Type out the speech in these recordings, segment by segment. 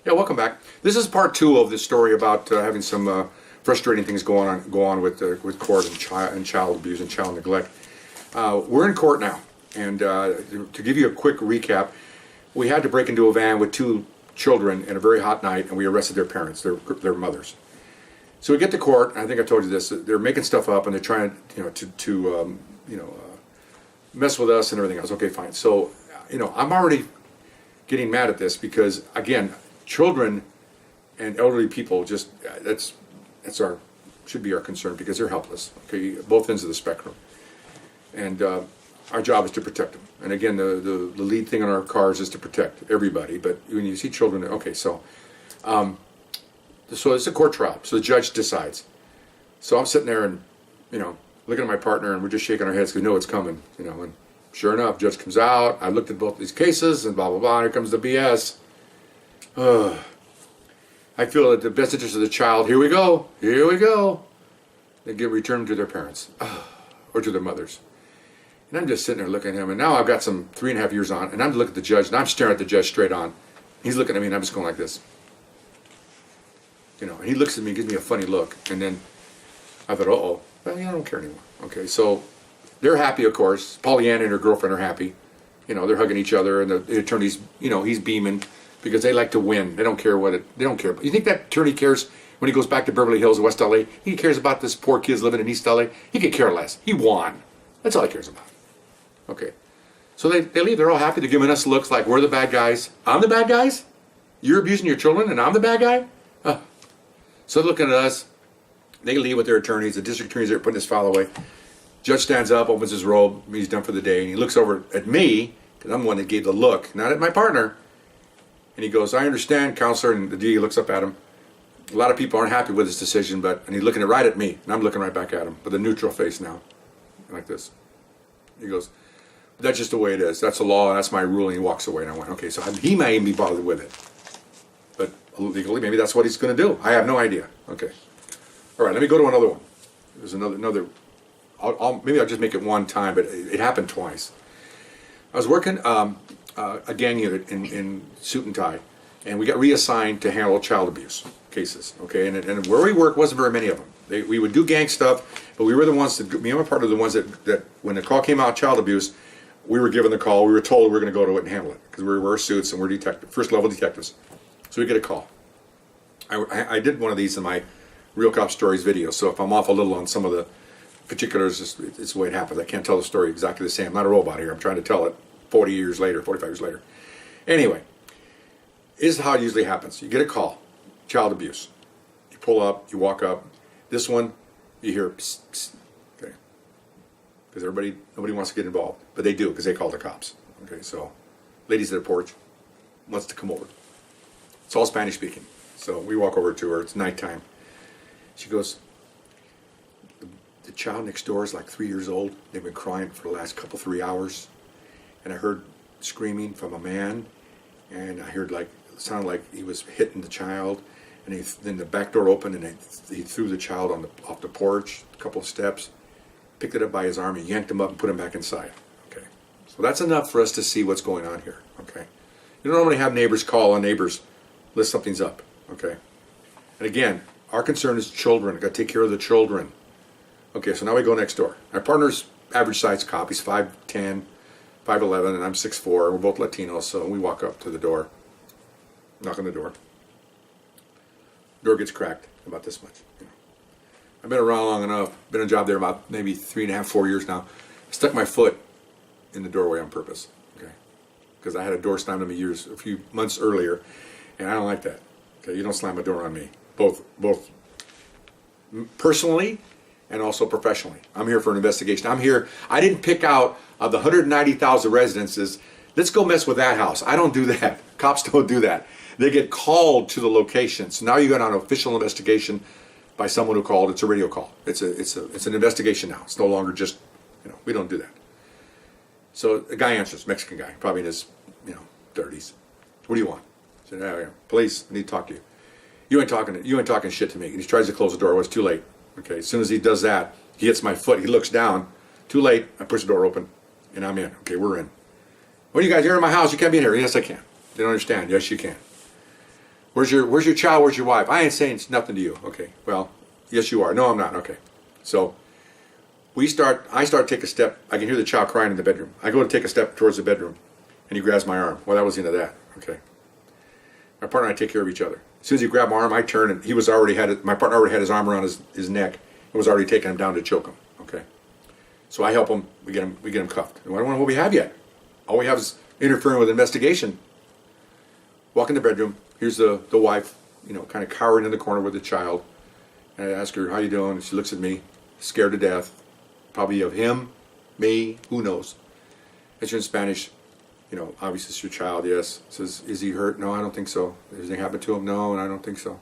Yeah, welcome back. This is part two of the story about having some frustrating things go on with court and child abuse and child neglect. We're in court now, and to give you a quick recap, we had to break into a van with two children in a very hot night, and we arrested their parents, their mothers. So we get to court, and I think I told you this. They're making stuff up, and they're trying, to mess with us and everything else. Okay, fine. So, I'm already getting mad at this because, again, children and elderly people should be our concern because they're helpless. Okay, both ends of the spectrum, and our job is to protect them. And again, the lead thing on our cars is to protect everybody. But when you see children, okay, so it's a court trial. So the judge decides. So I'm sitting there and looking at my partner, and we're just shaking our heads because we know it's coming. And sure enough, judge comes out. I looked at both these cases, and blah blah blah. Here comes the BS. I feel that the best interest of the child. Here we go. They get returned to their parents or to their mothers. And I'm just sitting there looking at him, and now I've got some 3.5 years on, and I'm looking at the judge, and I'm staring at the judge straight on. He's looking at me, and I'm just going like this. And he looks at me, gives me a funny look, and then I thought, well, I don't care anymore. Okay, so they're happy, of course. Pollyanna and her girlfriend are happy. They're hugging each other, and the attorney's, he's beaming because they like to win. They don't care they don't care. You think that attorney cares when he goes back to Beverly Hills, West LA? He cares about this poor kids living in East LA? He could care less. He won. That's all he cares about. Okay, so they leave. They're all happy. They're giving us looks like we're the bad guys. I'm the bad guys? You're abusing your children, and I'm the bad guy? So they're looking at us. They leave with their attorneys. The district attorneys are putting this file away. Judge stands up, opens his robe. He's done for the day. And he looks over at me, because I'm the one that gave the look, not at my partner. And he goes, I understand, counselor. And the DA looks up at him. A lot of people aren't happy with his decision, and he's looking right at me. And I'm looking right back at him with a neutral face now, like this. He goes, that's just the way it is. That's the law. That's my ruling. He walks away. And I went, okay, so he may even be bothered with it. But legally, maybe that's what he's going to do. I have no idea. Okay. All right, let me go to another one. There's another. Maybe I'll just make it one time, but it happened twice. I was working a gang unit in suit and tie, and we got reassigned to handle child abuse cases. Okay, and where we worked wasn't very many of them. We would do gang stuff, but we were the ones that, me and my partner, the ones that when the call came out, child abuse, we were given the call. We were told we were going to go to it and handle it because we were suits and we're first level detectives. So we get a call. I did one of these in my Real Cop Stories video, so if I'm off a little on some of the particulars, it's the way it happens. I can't tell the story exactly the same. I'm not a robot here. I'm trying to tell it 45 years later. Anyway, this is how it usually happens. You get a call, child abuse. You pull up, you walk up. This one, you hear psst, psst, okay? Because nobody wants to get involved, but they do because they call the cops. Okay, so ladies at the porch wants to come over. It's all Spanish speaking. So we walk over to her. It's nighttime. She goes, the child next door is like 3 years old. They've been crying for the last 3 hours. And I heard screaming from a man. And I heard it sounded like he was hitting the child. And then the back door opened and he threw the child off the porch, a couple of steps, picked it up by his arm, and yanked him up and put him back inside. Okay, so that's enough for us to see what's going on here. Okay, you don't normally have neighbors call on neighbors, list something's up. Okay, and again, our concern is children. Got to take care of the children. Okay, so now we go next door. My partner's average size cop. He's 5'10", 5'11", and I'm 6'4". We're both Latinos, so we walk up to the door, knock on the door. Door gets cracked about this much. I've been around long enough. Been on a job there about maybe 3.5, 4 years now. I stuck my foot in the doorway on purpose. Okay, because I had a door slammed on me a few months earlier, and I don't like that. Okay, you don't slam a door on me. Both personally and also professionally. I'm here for an investigation. I'm here. I didn't pick out of the 190,000 residences. Let's go mess with that house. I don't do that. Cops don't do that. They get called to the location. So now you got an official investigation by someone who called. It's a radio call. It's an investigation now. It's no longer just, we don't do that. So a guy answers, Mexican guy, probably in his 30s. What do you want? I said, yeah, police, I need to talk to you. You ain't talking shit to me. And he tries to close the door. Well, it's too late. Okay, as soon as he does that, he hits my foot. He looks down. Too late. I push the door open, and I'm in. Okay, we're in. What are you guys here in my house? You can't be in here. Yes, I can. They don't understand. Yes, you can. Where's your child? Where's your wife? I ain't saying it's nothing to you. Okay. Well, yes, you are. No, I'm not. Okay. So I start to take a step. I can hear the child crying in the bedroom. I go to take a step towards the bedroom, and he grabs my arm. Well, that was the end of that. Okay. My partner and I take care of each other. As soon as he grabbed my arm, I turned, and my partner already had his arm around his neck and was already taking him down to choke him. Okay. So I help him. We get him cuffed. And I don't know what we have yet. All we have is interfering with investigation. Walk in the bedroom. Here's the wife, kind of cowering in the corner with the child. And I ask her, how you doing? And she looks at me, scared to death. Probably of him, me, who knows. It's in Spanish. Obviously it's your child, yes. Says, is he hurt? No, I don't think so. Has anything happened to him? No, and I don't think so.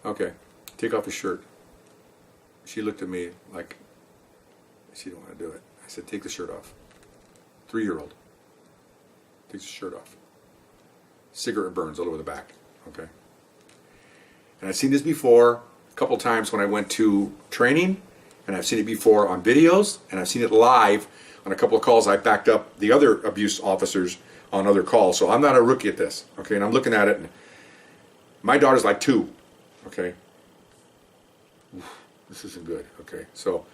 Okay, take off his shirt. She looked at me like she didn't want to do it. I said, take the shirt off. 3-year-old. Takes the shirt off. Cigarette burns all over the back. Okay. And I've seen this before a couple times when I went to training, and I've seen it before on videos, and I've seen it live on a couple of calls. I backed up the other abuse officers on other calls, so I'm not a rookie at this. Okay, and I'm looking at it, and my daughter's like 2. Okay. This isn't good. Okay, so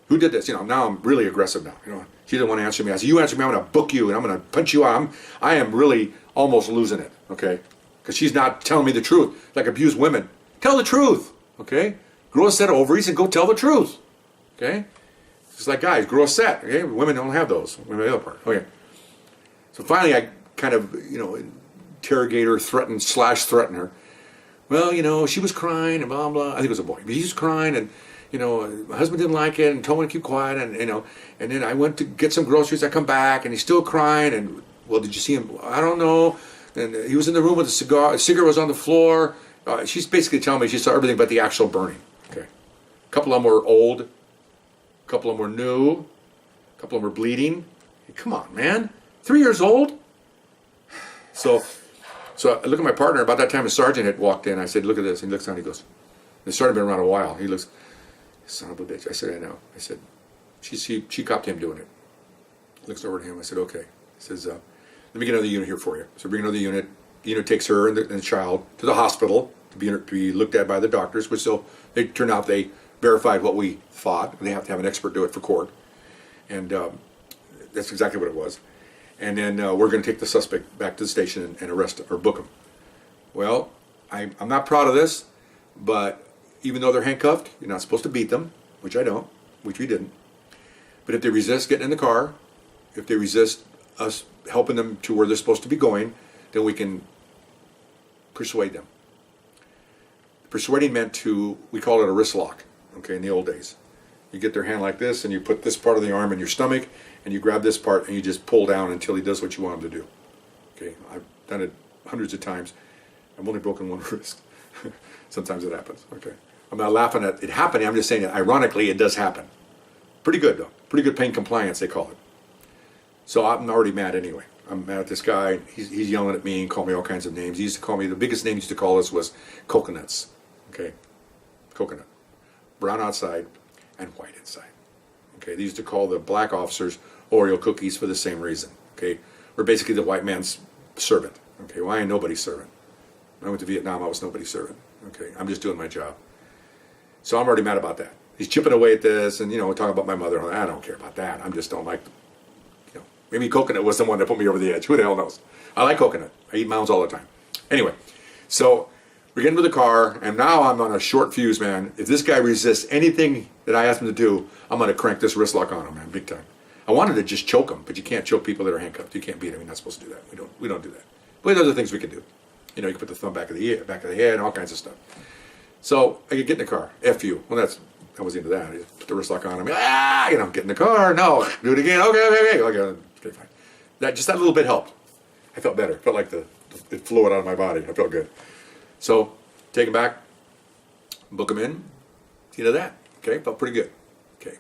who did this? Now I'm really aggressive now. She didn't want to answer me. I said, you answer me, I'm going to book you, and I'm going to punch you out. I am really almost losing it, okay? Because she's not telling me the truth. Like abused women. Tell the truth, okay? Grow a set of ovaries and go tell the truth, okay? It's like guys, grow a set, okay? Women don't have those. Women have the other part, okay? So finally I kind of, interrogate her, threaten her. Well, she was crying and blah, blah. I think it was a boy. But he was crying and, my husband didn't like it and told me to keep quiet and, and then I went to get some groceries. I come back and he's still crying and, well, did you see him? I don't know. And he was in the room with a cigar. A cigarette was on the floor. She's basically telling me she saw everything but the actual burning. Okay. A couple of them were old. A couple of them were new. A couple of them were bleeding. Hey, come on, man. 3 years old? So I look at my partner. About that time, a sergeant had walked in. I said, look at this. He looks down. He goes, the sergeant had been around a while. He looks, son of a bitch. I said, I know. I said, she copped him doing it. Looks over at him. I said, okay. He says, let me get another unit here for you. So bring another unit. The unit takes her and the child to the hospital to be looked at by the doctors, which they turned out they verified what we thought. They have to have an expert do it for court. And that's exactly what it was. And then we're going to take the suspect back to the station and arrest or book him. Well, I'm not proud of this, but even though they're handcuffed, you're not supposed to beat them, which we didn't. But if they resist getting in the car, if they resist us helping them to where they're supposed to be going, then we can persuade them. Persuading meant we call it a wrist lock, okay, in the old days. You get their hand like this and you put this part of the arm in your stomach and you grab this part and you just pull down until he does what you want him to do. Okay, I've done it hundreds of times. I've only broken one wrist. Sometimes it happens, okay. I'm not laughing at it happening, I'm just saying that ironically it does happen. Pretty good though, pretty good pain compliance they call it. So I'm already mad anyway. I'm mad at this guy. He's yelling at me and calling me all kinds of names. He used to call me, the biggest name he used to call us was coconuts. Okay, coconut. Brown outside and white inside. Okay, they used to call the black officers Oreo cookies for the same reason. Okay, we're basically the white man's servant. Okay, well, I ain't nobody's servant. When I went to Vietnam, I was nobody's servant. Okay, I'm just doing my job. So I'm already mad about that. He's chipping away at this and, talking about my mother. I don't care about that. I just don't like maybe coconut was the one that put me over the edge. Who the hell knows? I like coconut. I eat mounds all the time. Anyway, so we get into the car, and now I'm on a short fuse, man. If this guy resists anything that I ask him to do, I'm going to crank this wrist lock on him, man, big time. I wanted to just choke him, but you can't choke people that are handcuffed. You can't beat them. You're not supposed to do that. We don't do that. But there's other things we can do. You can put the thumb back of the head, and all kinds of stuff. So I could get in the car. F you. Well, I was into that. I put the wrist lock on him. Get in the car. No, do it again. Okay. Okay, fine. That little bit helped. I felt better. Felt like it flowed out of my body. I felt good. So take him back, book him in. That. Okay, felt pretty good. Okay.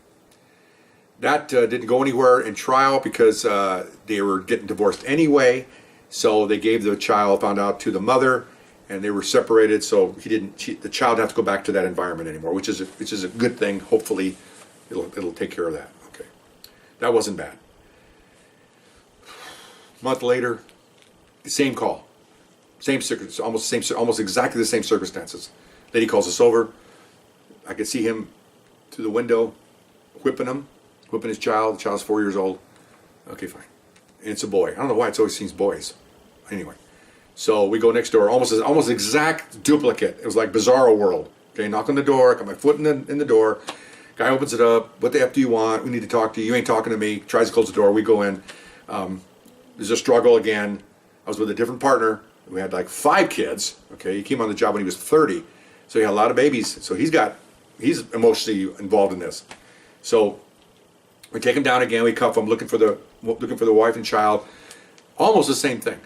That didn't go anywhere in trial because they were getting divorced anyway. So they gave the child, found out, to the mother, and they were separated. So the child didn't have to go back to that environment anymore, which is a good thing. Hopefully, it'll take care of that. Okay, that wasn't bad. A month later, same call. almost exactly the same circumstances. Lady calls us over. I could see him through the window, whipping his child. The child's 4 years old. Okay, fine. And it's a boy. I don't know why it's always seems boys. Anyway, so we go next door, almost exact duplicate. It was like Bizarro World. Okay, knock on the door. Got my foot in the door. Guy opens it up. What the F do you want? We need to talk to you. You ain't talking to me. Tries to close the door. We go in. There's a struggle again. I was with a different partner. We had like 5 kids. Okay, he came on the job when he was 30, so he had a lot of babies. So he's emotionally involved in this. So we take him down again. We cuff him, looking for the wife and child. Almost the same thing.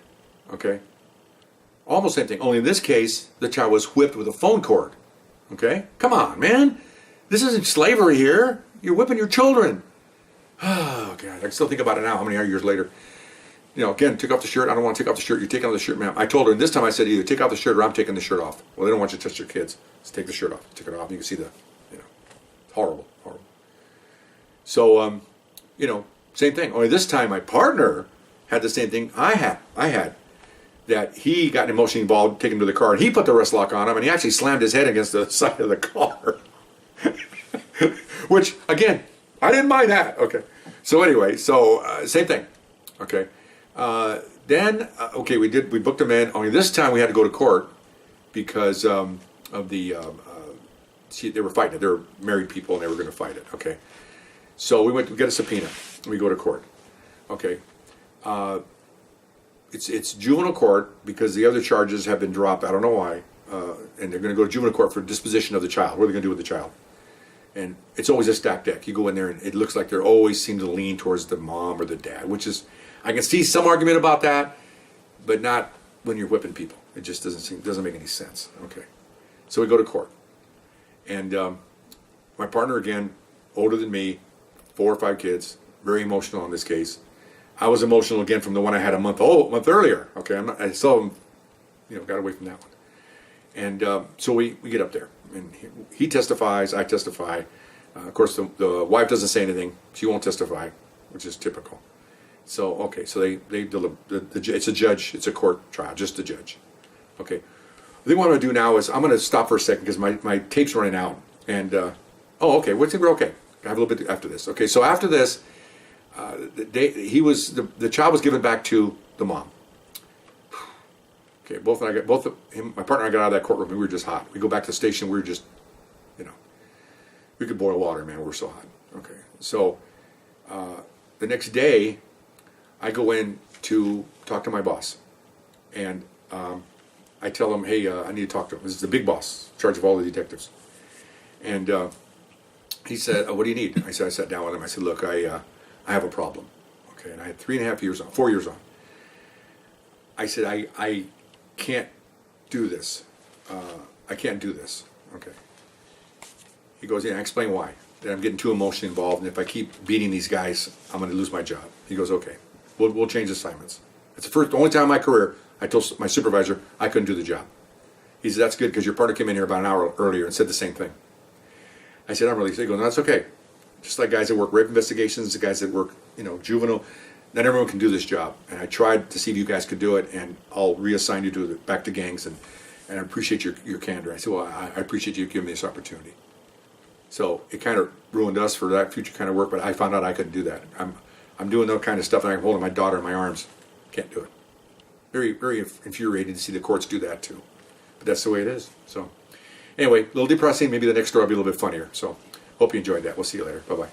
Okay, almost the same thing. Only in this case, the child was whipped with a phone cord. Okay, come on, man. This isn't slavery here. You're whipping your children. Oh God, I can still think about it now. How many years later? You know, again, take off the shirt. I don't want to take off the shirt. You're taking off the shirt, ma'am. I told her, and this time I said, either take off the shirt or I'm taking the shirt off. Well, they don't want you to touch your kids. Let's take the shirt off. Take it off. You can see horrible. So, same thing. Only this time my partner had the same thing I had. That he got emotionally involved, taken him to the car, and he put the wrist lock on him, and he actually slammed his head against the side of the car. Which, again, I didn't mind that. Okay. So anyway, same thing. Okay. We booked him in. Only this time we had to go to court because of the they were fighting it. They were married people and they were going to fight it. Okay. So we get a subpoena. We go to court. Okay. It's juvenile court because the other charges have been dropped. I don't know why. And they're going to go to juvenile court for disposition of the child. What are they going to do with the child? And it's always a stacked deck. You go in there and it looks like they always seem to lean towards the mom or the dad, which is, I can see some argument about that, but not when you're whipping people. It just doesn't make any sense. Okay. So we go to court. And my partner, again, older than me, 4 or 5 kids, very emotional in this case. I was emotional again from the one I had a month earlier. Okay, I still got away from that one. And so we get up there, and he testifies, I testify. Of course, the wife doesn't say anything; she won't testify, which is typical. So okay, so they deliver. It's a judge, it's a court trial, just the judge. Okay, I think what I'm going to do now is I'm going to stop for a second because my tape's running out. And okay, we're okay. I have a little bit after this. Okay, so after this. The child was given back to the mom. Okay, my partner and I got out of that courtroom and we were just hot. We go back to the station, we were just, we could boil water, man, we were so hot. Okay, so the next day, I go in to talk to my boss, and I tell him, hey, I need to talk to him. This is the big boss, in charge of all the detectives. And he said, what do you need? I sat down with him. I said, look, I have a problem. Okay, and I had 3.5 years on, 4 years on. I said, I can't do this. I can't do this. Okay. He goes, yeah, I explain why. That I'm getting too emotionally involved, and if I keep beating these guys, I'm going to lose my job. He goes, okay, we'll change assignments. It's the only time in my career I told my supervisor I couldn't do the job. He said, that's good because your partner came in here about an hour earlier and said the same thing. I said, I'm really sick. He goes, no, that's okay. Just like guys that work rape investigations, the guys that work, juvenile, not everyone can do this job. And I tried to see if you guys could do it, and I'll reassign you back to gangs, and I appreciate your candor. I said, well, I appreciate you giving me this opportunity. So it kind of ruined us for that future kind of work, but I found out I couldn't do that. I'm doing that kind of stuff, and I'm holding my daughter in my arms. Can't do it. Very, very infuriating to see the courts do that too. But that's the way it is. So anyway, a little depressing. Maybe the next story will be a little bit funnier. So hope you enjoyed that. We'll see you later. Bye-bye.